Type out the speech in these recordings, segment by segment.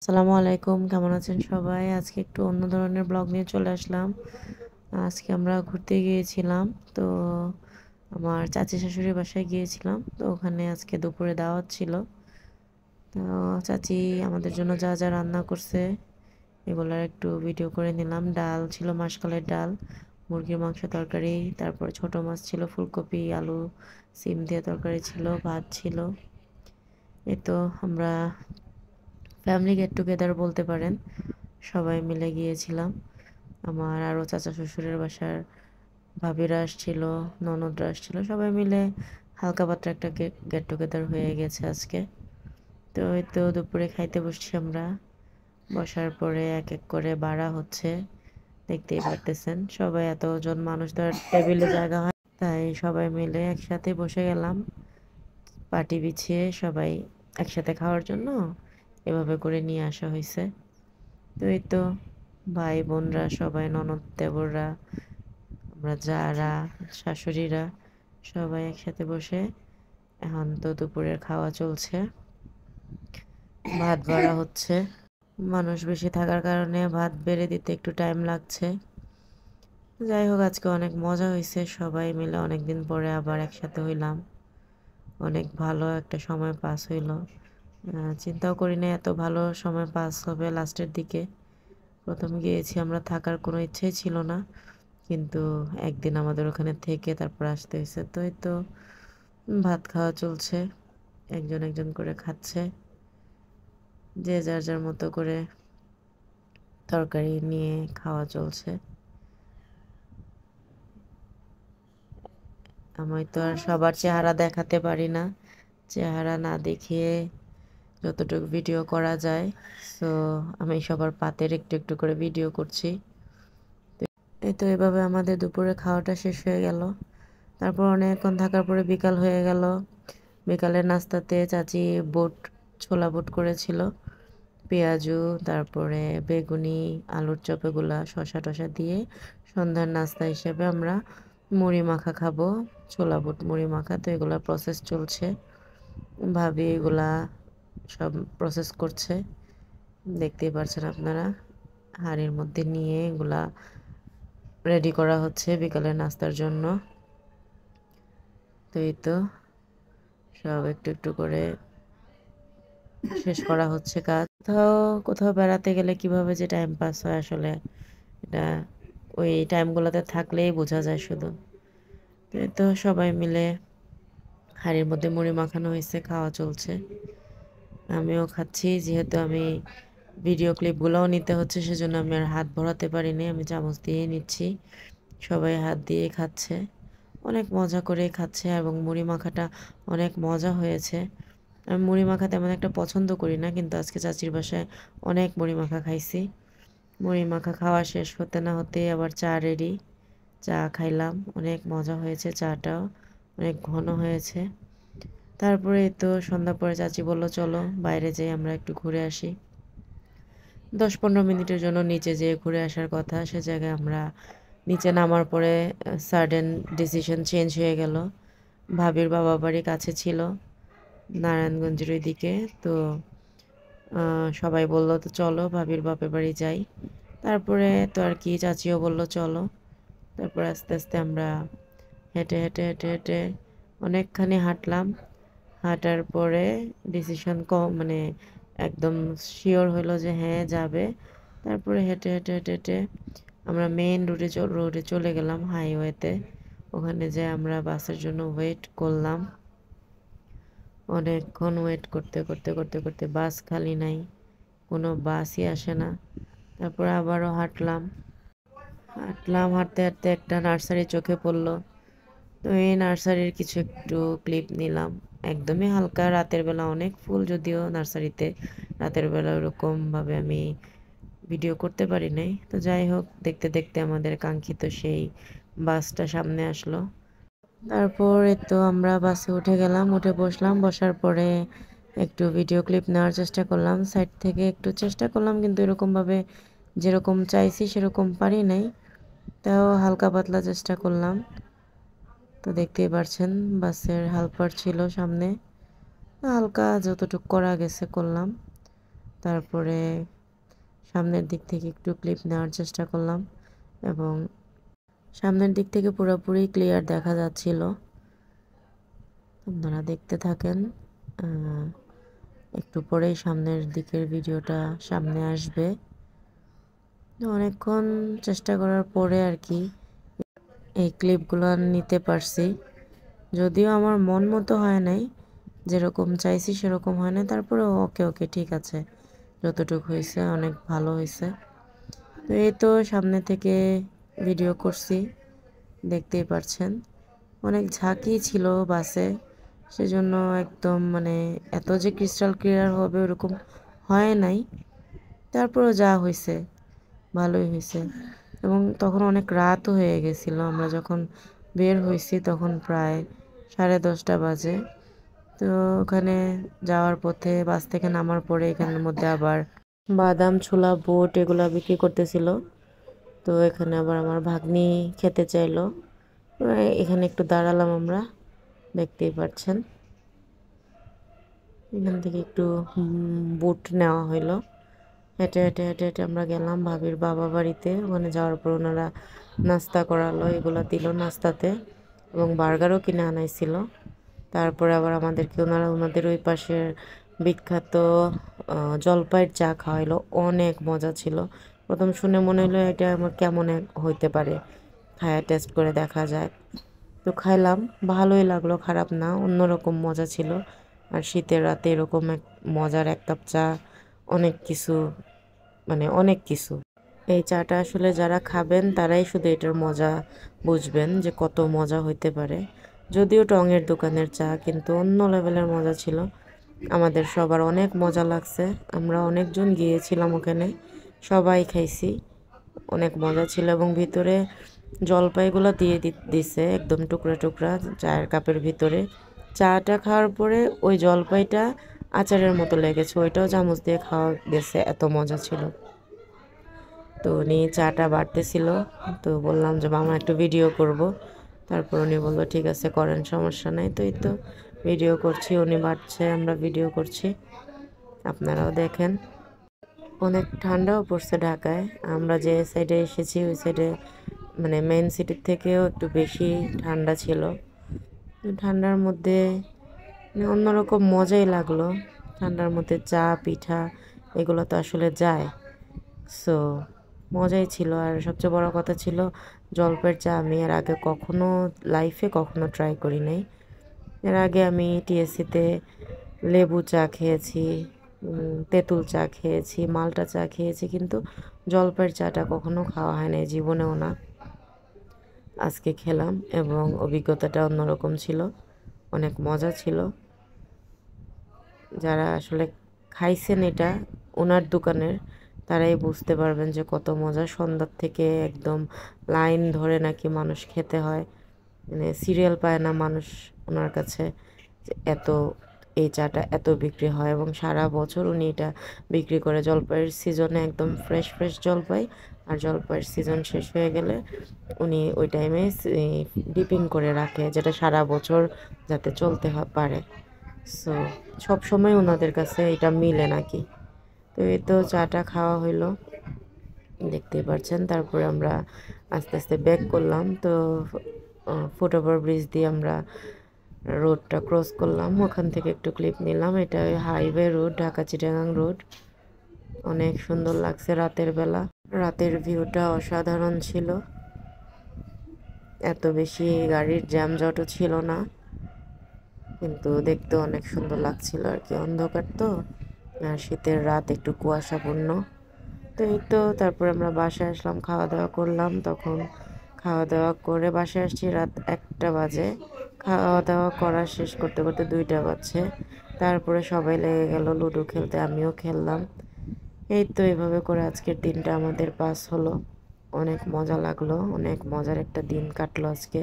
আসসালামু আলাইকুম, কেমন আছেন সবাই? আজকে একটু অন্য ধরনের ব্লগ নিয়ে চলে আসলাম। আজকে আমরা ঘুরতে গিয়েছিলাম। তো আমার চাচি শাশুড়ির বাসায় গিয়েছিলাম। তো ওখানে আজকে দুপুরে দাওয়াত ছিল। তো চাচি আমাদের জন্য যা যা রান্না করছে এগুলার একটু ভিডিও করে নিলাম। ডাল ছিল, মাসকলাইয়ের ডাল, মুরগির মাংস তরকারি, তারপর ছোট মাছ ছিল, ফুলকপি আলু সিম দিয়ে তরকারি ছিল, ভাত ছিল। এই তো আমরা ফ্যামিলি গেট টুগেদার বলতে পারেন, সবাই মিলে গিয়েছিলাম। আমার আরও চাচা শ্বশুরের বাসার ভাবিরা আসছিল, ননদরা আসছিল, সবাই মিলে হালকা পাতলা একটা গেট টুগেদার হয়ে গেছে আজকে। তো এই তো দুপুরে খাইতে বসছি আমরা। বসার পরে এক এক করে বাড়া হচ্ছে, দেখতেই পারতেছেন। সবাই এতজন মানুষ তো আর টেবিলে জায়গা হয়, তাই সবাই মিলে একসাথে বসে গেলাম পাটি বিছিয়ে, সবাই একসাথে খাওয়ার জন্য এভাবে করে নিয়ে আসা হয়েছে। তো এই তো ভাই বোনরা সবাই, ননদ দেবররা, আমরা যারা, শাশুড়িরা সবাই একসাথে বসে এখন তো দুপুরের খাওয়া চলছে। ভাত বাড়া হচ্ছে। মানুষ বেশি থাকার কারণে ভাত বেড়ে দিতে একটু টাইম লাগছে। যাই হোক, আজকে অনেক মজা হয়েছে, সবাই মিলে অনেকদিন পরে আবার একসাথে হইলাম। অনেক ভালো একটা সময় পাস হইল। চিন্তাও করি না এত ভালো সময় পাস হবে লাস্টের দিকে। প্রথম গিয়েছি আমরা, থাকার কোনো ইচ্ছেই ছিল না, কিন্তু একদিন আমাদের ওখানে থেকে তারপর আসতে হয়েছে। তো এই তো ভাত খাওয়া চলছে, একজন একজন করে খাচ্ছে, যে যার যার মতো করে তরকারি নিয়ে খাওয়া চলছে। আমি তো আর সবার চেহারা দেখাতে পারি না, চেহারা না দেখিয়ে যতটুকু ভিডিও করা যায়, সো আমি সবার পাতের একটু একটু করে ভিডিও করছি। এই তো এভাবে আমাদের দুপুরে খাওয়াটা শেষ হয়ে গেল। তারপর অনেকক্ষণ থাকার পরে বিকাল হয়ে গেল। বিকালের নাস্তাতে চাচি বুট, ছোলা বুট করেছিল, পেঁয়াজু, তারপরে বেগুনি, আলুর চপ, এগুলা শসা টসা দিয়ে সন্ধ্যার নাস্তা হিসেবে আমরা মুড়ি মাখা খাবো, ছোলা বুট মুড়ি মাখা। তো এগুলা প্রসেস চলছে, ভাবি এগুলা সব প্রসেস করছে, দেখতেই পাচ্ছেন আপনারা। হাঁড়ির মধ্যে নিয়ে এগুলা রেডি করা হচ্ছে বিকালের নাস্তার জন্য। তো এই তো সব একটু একটু করে শেষ করা হচ্ছে কাজ। কোথাও কোথাও বেড়াতে গেলে কিভাবে যে টাইম পাস হয় আসলে এটা ওই টাইমগুলোতে থাকলেই বোঝা যায় শুধু। তো এই তো সবাই মিলে হাঁড়ির মধ্যে মুড়ি মাখানো হয়েছে, খাওয়া চলছে। আমিও খাচ্ছি, যেহেতু আমি ভিডিও ক্লিপগুলোও নিতে হচ্ছে সেজন্য আমি আর হাত ভরাতে পারিনি, আমি চামচ দিয়ে নিচ্ছি। সবাই হাত দিয়ে খাচ্ছে, অনেক মজা করে খাচ্ছে, এবং মুড়ি মাখাটা অনেক মজা হয়েছে। আমি মুড়ি মাখা তেমন একটা পছন্দ করি না, কিন্তু আজকে চাচির বাসায় অনেক মুড়ি মাখা খাইছি। মুড়ি মাখা খাওয়া শেষ হতে না হতে আবার চা রেডি, চা খাইলাম, অনেক মজা হয়েছে, চাটাও অনেক ঘন হয়েছে। তারপরে তো সন্ধ্যা পরে চাচি বলল চলো বাইরে যাই, আমরা একটু ঘুরে আসি। 10-15 মিনিটের জন্য নিচে যেয়ে ঘুরে আসার কথা, সে জায়গায় আমরা নিচে নামার পরে সাডেন ডিসিশন চেঞ্জ হয়ে গেল। ভাবির বাবা বাড়ি কাছে ছিল, নারায়ণগঞ্জের ওই দিকে। তো সবাই বলল তো চলো ভাবির বাপের বাড়ি যাই। তারপরে তো আর কি, চাচিও বলল চলো। তারপর আস্তে আস্তে আমরা হেঁটে হেঁটে হেঁটে হেঁটে অনেকখানি হাঁটলাম। হাঁটার পরে ডিসিশন মানে একদম শিওর হলো যে হ্যাঁ যাবে। তারপরে হেঁটে হেঁটে হেঁটে হেঁটে আমরা মেইন রোডে চলে গেলাম, হাইওয়েতে। ওখানে যেয়ে আমরা বাসের জন্য ওয়েট করলাম। অনেকক্ষণ ওয়েট করতে করতে করতে করতে বাস খালি নাই, কোনো বাসই আসে না। তারপর আবারও হাঁটলাম, হাঁটতে হাঁটতে একটা নার্সারি চোখে পড়লো। তো এই নার্সারির কিছু একটু ক্লিপ নিলাম। একদমই হালকা, রাতের বেলা অনেক ফুল, যদিও নার্সারিতে রাতের বেলা ওরকমভাবে আমি ভিডিও করতে পারি নাই। তো যাই হোক, দেখতে দেখতে আমাদের কাঙ্ক্ষিত সেই বাসটা সামনে আসলো। তারপর তো আমরা বাসে উঠে গেলাম, উঠে বসলাম। বসার পরে একটু ভিডিও ক্লিপ নেওয়ার চেষ্টা করলাম, সাইড থেকে একটু চেষ্টা করলাম, কিন্তু এরকমভাবে যেরকম চাইছি সেরকম পারি নাই, তাও হালকা পাতলা চেষ্টা করলাম। তো দেখতেই পারছেন বাসের হেল্পার ছিল সামনে, হালকা যতটুকু করা গেছে করলাম। তারপরে সামনের দিক থেকে একটু ক্লিপ নেওয়ার চেষ্টা করলাম এবং সামনের দিক থেকে পুরোপুরি ক্লিয়ার দেখা যাচ্ছিল। আপনারা দেখতে থাকেন, একটু পরেই সামনের দিকের ভিডিওটা সামনে আসবে। অনেকক্ষণ চেষ্টা করার পরে আর কি এই ক্লিপগুলো নিতে পারছি। যদিও আমার মন মতো হয় নাই, যেরকম চাইছি সেরকম হয় না, তারপরে ওকে ওকে ঠিক আছে, যতটুকু হয়েছে অনেক ভালো হয়েছে। তো এই তো সামনে থেকে ভিডিও করছি, দেখতেই পারছেন। অনেক ঝাঁকি ছিল বাসে, সেজন্য একদম মানে এত যে ক্রিস্টাল ক্লিয়ার হবে ওরকম হয় নাই, তারপরেও যা হয়েছে ভালোই হয়েছে। এবং তখন অনেক রাতও হয়ে গেছিলো, আমরা যখন বের হয়েছি তখন প্রায় 10:30 বাজে। তো ওখানে যাওয়ার পথে বাস থেকে নামার পরে এখানের মধ্যে আবার বাদাম, ছোলা, বুট এগুলো বিক্রি করতেছিল। তো এখানে আবার আমার ভাগ্নি খেতে চাইলো, এখানে একটু দাঁড়ালাম আমরা, দেখতেই পাচ্ছেন। এখান থেকে একটু বুট নেওয়া হইলো। হেঁটে হেঁটে হেঁটে হেঁটে আমরা গেলাম ভাবির বাবা বাড়িতে। ওখানে যাওয়ার পর ওনারা নাস্তা করালো, এগুলো দিল নাস্তাতে, এবং বার্গারও কিনে আনাইছিল। তারপরে আবার আমাদেরকে ওনাদের ওই পাশের বিখ্যাত জলপাইয়ের চা খাওয়াইলো, অনেক মজা ছিল। প্রথম শুনে মনে হলো এটা আমার কেমন হইতে পারে, খায়া টেস্ট করে দেখা যায়। তো খাইলাম, ভালোই লাগলো, খারাপ না, অন্যরকম মজা ছিল। আর শীতের রাতে এরকম এক মজার এক কাপ চা, অনেক কিছু, মানে অনেক কিছু। এই চাটা আসলে যারা খাবেন তারাই শুধু এটার মজা বুঝবেন যে কত মজা হইতে পারে। যদিও টঙের দোকানের চা, কিন্তু অন্য লেভেলের মজা ছিল। আমাদের সবার অনেক মজা লাগছে, আমরা অনেকজন গিয়েছিলাম ওখানে, সবাই খাইছি, অনেক মজা ছিল। এবং ভিতরে জলপাইগুলো দিয়ে দিছে একদম টুকরা টুকরা চায়ের কাপের ভিতরে। চাটা খাওয়ার পরে ওই জলপাইটা আচারের মতো লেগেছে, ওইটাও চামচ দিয়ে খাওয়া গেছে, এত মজা ছিল। তো উনি চাটা বাড়তেছিল, তো বললাম যে মামা একটু ভিডিও করব। তারপর উনি বললো ঠিক আছে করেন, সমস্যা নাই। তো এই তো ভিডিও করছি, উনি বাড়ছে, আমরা ভিডিও করছি, আপনারাও দেখেন। অনেক ঠান্ডাও পড়ছে ঢাকায়, আমরা যে সাইডে এসেছি ওই সাইডে মানে মেইন সিটির থেকেও একটু বেশি ঠান্ডা ছিল। ঠান্ডার মধ্যে অন্যরকম মজাই লাগলো। ঠান্ডার মধ্যে চা, পিঠা এগুলো তো আসলে যায়, সো মজাই ছিল। আর সবচেয়ে বড় কথা ছিল জলপাইয়ের চা আমি এর আগে লাইফে কখনো ট্রাই করি নাই। এর আগে আমি টিএসসিতে লেবু চা খেয়েছি, তেঁতুল চা খেয়েছি, মাল্টা চা খেয়েছি, কিন্তু জলপাইয়ের চাটা কখনো খাওয়া হয় না, জীবনেও না। আজকে খেলাম এবং অভিজ্ঞতাটা অন্যরকম ছিল, অনেক মজা ছিল। যারা আসলে খাইছেন এটা ওনার দোকানের, তারাই বুঝতে পারবেন যে কত মজা। সন্ধ্যার থেকে একদম লাইন ধরে নাকি মানুষ খেতে হয়, মানে সিরিয়াল পায় না মানুষ ওনার কাছে, এত এই চাটা এত বিক্রি হয়। এবং সারা বছর উনি এটা বিক্রি করে, জলপাইয়ের সিজনে একদম ফ্রেশ ফ্রেশ জলপাই, আর জলপাইয়ের সিজন শেষ হয়ে গেলে উনি ওই টাইমে ডিপিং করে রাখে, যেটা সারা বছর যাতে চলতে পারে। সো সব সময় ওনাদের কাছে এটা মিলে নাকি। তো এই তো চাটা খাওয়া হইলো, দেখতেই পাচ্ছেন। তারপরে আমরা আস্তে আস্তে ব্যাক করলাম। তো ফুটওভার ব্রিজ দিয়ে আমরা রোডটা ক্রস করলাম, ওখান থেকে একটু ক্লিপ নিলাম। এটা highway road, Dhaka Chittagong road, অনেক সুন্দর লাগছে রাতের বেলা। রাতের ভিউটা অসাধারণ ছিল, এত বেশি গাড়ির জ্যামজটও ছিল না, কিন্তু দেখতে অনেক সুন্দর লাগছিল আর কি। অন্ধকার তো, আর শীতের রাত, একটু কুয়াশাপূর্ণ। তো এই তো তারপরে আমরা বাসায় আসলাম, খাওয়া দাওয়া করলাম। তখন খাওয়া দাওয়া করে বাসায় আসছি রাত 1টা বাজে, খাওয়া দাওয়া করা শেষ করতে করতে 2টা বাজছে। তারপরে সবাই লেগে গেল লুডো খেলতে, আমিও খেললাম। এই তো এইভাবে করে আজকের দিনটা আমাদের পাস হলো, অনেক মজা লাগলো, অনেক মজার একটা দিন কাটলো আজকে।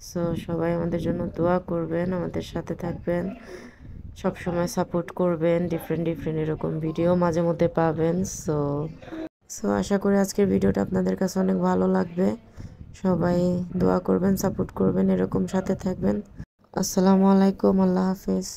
সো সবাই আমাদের জন্য দোয়া করবেন, আমাদের সাথে থাকবেন, সব সময় সাপোর্ট করবেন। ডিফারেন্ট ডিফারেন্ট এরকম ভিডিও মাঝে মধ্যে পাবেন। সো আশা করি আজকের ভিডিওটা আপনাদের কাছে অনেক ভালো লাগবে। সবাই দোয়া করবেন, সাপোর্ট করবেন, এরকম সাথে থাকবেন। আসসালামু আলাইকুম, আল্লাহ হাফেজ।